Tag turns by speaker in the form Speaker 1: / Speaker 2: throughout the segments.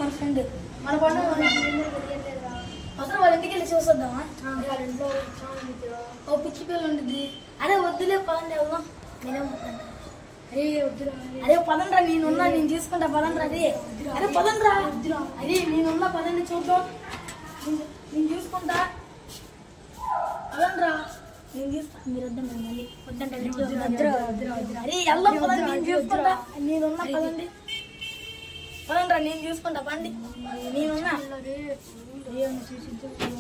Speaker 1: మన ఫ్రెండ్ మన పండు అసలు వాళ్ళ ఇంటికి వెళ్ళి చూసొద్దామా? ఓ పిచ్చి పిల్లలు ఉంటుంది. అరే వద్దులే పదండి వెళ్దాం. నేనేం అరే వద్దురా, అరే పదండ్రా, నేనున్నా, నేను తీసుకుంటా పదండ్రా. అదే అరే పదండ్రా, అరే నేనున్నా, పదండి చూద్దాం, నేను చూసుకుంటా పదండ్రా, నేను తీసుకుంటా. మీరు వద్దండి, మళ్ళీ వద్దంటే అరే వెళ్దాం పదండి, నేను చూసుకుంటా, నేనున్నా పదండి పదండ్రా, నేను చూసుకుంటా పండి, నేనున్నా.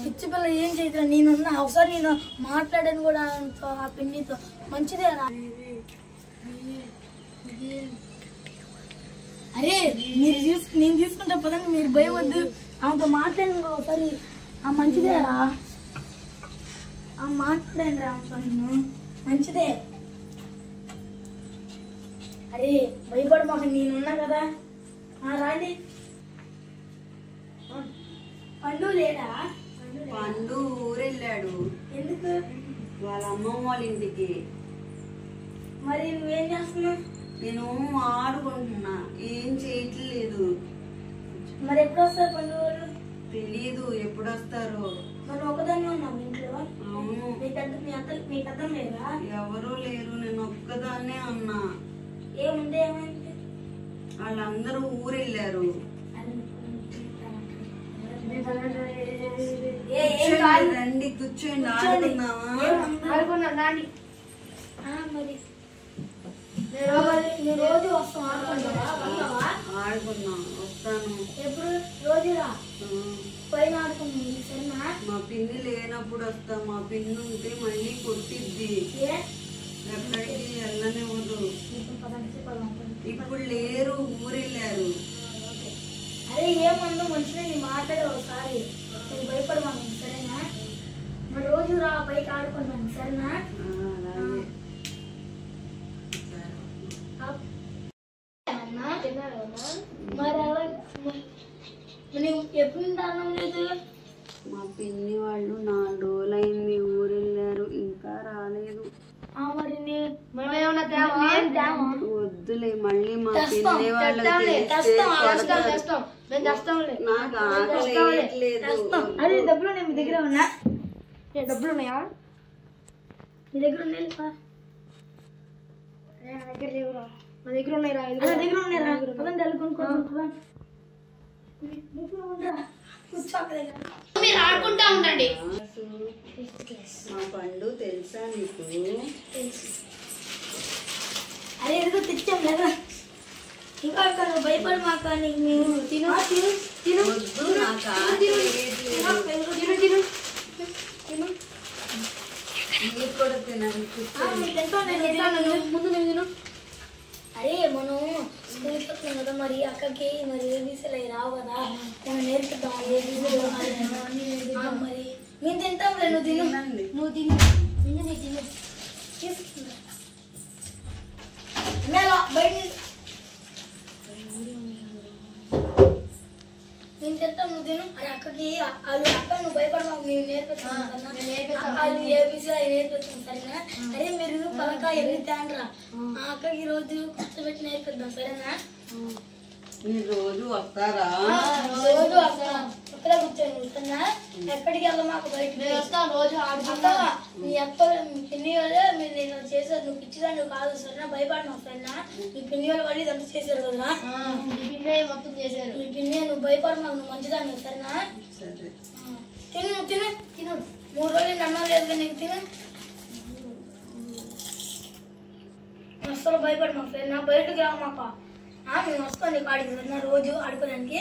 Speaker 1: పిచ్చి పిల్ల ఏం చేయదురా, నేనున్నా. ఒకసారి నేను మాట్లాడాను కూడా ఆ పిన్నితో, మంచిదేరా. అరే మీరు నేను తీసుకుంటా పదండి, మీరు భయం వద్దు. ఆమెతో మాట్లాడాను ఒకసారి, మంచిదేరా, మాట్లాడండి రా నేను, మంచిదే. అరే భయపడ మాకు, నేనున్నా కదా. రాండి. పండు లేడా?
Speaker 2: పండు ఊరెళ్ళాడు.
Speaker 1: ఎందుకు?
Speaker 2: వాళ్ళ అమ్మమ్మ వాళ్ళ ఇంటికి.
Speaker 1: మరి నువ్వేం చేస్తున్నావు?
Speaker 2: నేను ఆడుకుంటున్నా, ఏం చేయట్లేదు.
Speaker 1: మరి ఎప్పుడు వస్తారు పండు వాళ్ళు?
Speaker 2: తెలీదు ఎప్పుడు వస్తారో.
Speaker 1: మనం ఒకదాన్ని ఉన్నాం ఇంట్లో.
Speaker 2: అవును.
Speaker 1: మీకు అర్థం లేదా?
Speaker 2: ఎవరూ లేరు, నేను ఒక్కదాన్నే ఉన్నా.
Speaker 1: ఏముంది, ఏమైంది?
Speaker 2: వాళ్ళందరూ ఊరెళ్ళారు. రండి కూర్చోండి, ఆడుకుందామా?
Speaker 1: మరి రోజు వస్తాం,
Speaker 2: ఆడుకుందాం. వస్తాను.
Speaker 1: ఎప్పుడు? రోజు రా, పైన ఆడుకుందాం సరేనా?
Speaker 2: మా పిన్ని లేనప్పుడు వస్తా. మా పిన్ని ఉంటే మళ్ళీ కొట్టిద్ది, ఎక్కడికి వెళ్ళనివ్వదు. ఇప్పుడు లేరు, ఊరెళ్ళారు.
Speaker 1: అరే ఏమన్నా మంచిగా నీ మాట్లాడే ఒకసారి, నేను భయపడమాను సరేనా? మరి రోజు రా, బయట ఆడుకుంటాను సరేనా? మరి ఎప్పుడు తింటాను లేదు?
Speaker 2: మా పిన్ని వాళ్ళు 4 రోజులైంది ఊరెళ్ళారు, ఇంకా రాలేదు. వద్దులే, మళ్ళీ మా పిన్ని వాళ్ళకి నాకు ఆకలి వేయట్లేదు.
Speaker 1: అరే డబ్బులు ఉన్నాయి మీ దగ్గర? ఉన్నా డబ్బులు ఉన్నాయా మీ దగ్గర? ఉన్నాయి నా దగ్గర లేవురా. మా దగ్గర ఉన్నాయి రా, నా దగ్గర ఉన్నాయి రా. పదండి వెళ్ళుకుంటా, మీరు ఆడుకుంటా ఉండండి.
Speaker 2: మా పండు తెలుసా నీకు?
Speaker 1: అరే ఏదో తెచ్చాం లేదా? ఇంకా భయపడి మాకు మేము తిను తిను తిను
Speaker 2: కూడా తినాలి.
Speaker 1: ముందు నేను తిను. అరే మనం స్కూల్కి వస్తున్నాం కదా, మరి అక్కకి మరి ఏబీసీలు అవి రావు కదా, మనం నేర్పిద్దాం. మరి మేము తింటాం, నువ్వు తిను, నువ్వు తిను, నీ తిను బయట నేను తింటాం, నువ్వు తిను. అరే అక్కకి వాళ్ళు అక్క నువ్వు భయపడమాకు, మేము నేర్పిస్తాం వాళ్ళు ఏబీసీలు అవి నేర్పిస్తాం సరేనా? అరే మీరు పలక ఎన్ని తేండ్రా, అక్కకి రోజు కూర్చోబెట్టి నేర్పిద్దాం సరేనా?
Speaker 2: మీరు రోజు వస్తారా?
Speaker 1: రోజు వస్తాం, ఇక్కడే కూర్చొని వస్తున్నా, ఎక్కడికి వెళ్దాం మాకు బయట వస్తాం. రోజు ఆడుకుంటా మీ అక్క మీ పిన్ని వాళ్ళే మీరు నేను చేసారు, నువ్వు పిచ్చిదా నువ్వు కాదు సరేనా? భయపడినావు సరేనా? మీ పిన్ని వాళ్ళు వాళ్ళు ఇదంతా చేశారు కదా, మొత్తం చేశారు. మీ పిన్ని నువ్వు భయపడినావు, నువ్వు మంచిదాన్ని సరేనా? తిను తిను తిను, 3 రోజులు అన్నం లేదు నీకు, తిను. అస్సలు భయపడినావు సరేనా? బయటకు రా మాకు, మేము వస్తాం నీకు ఆడికి రోజు ఆడుకోవడానికి.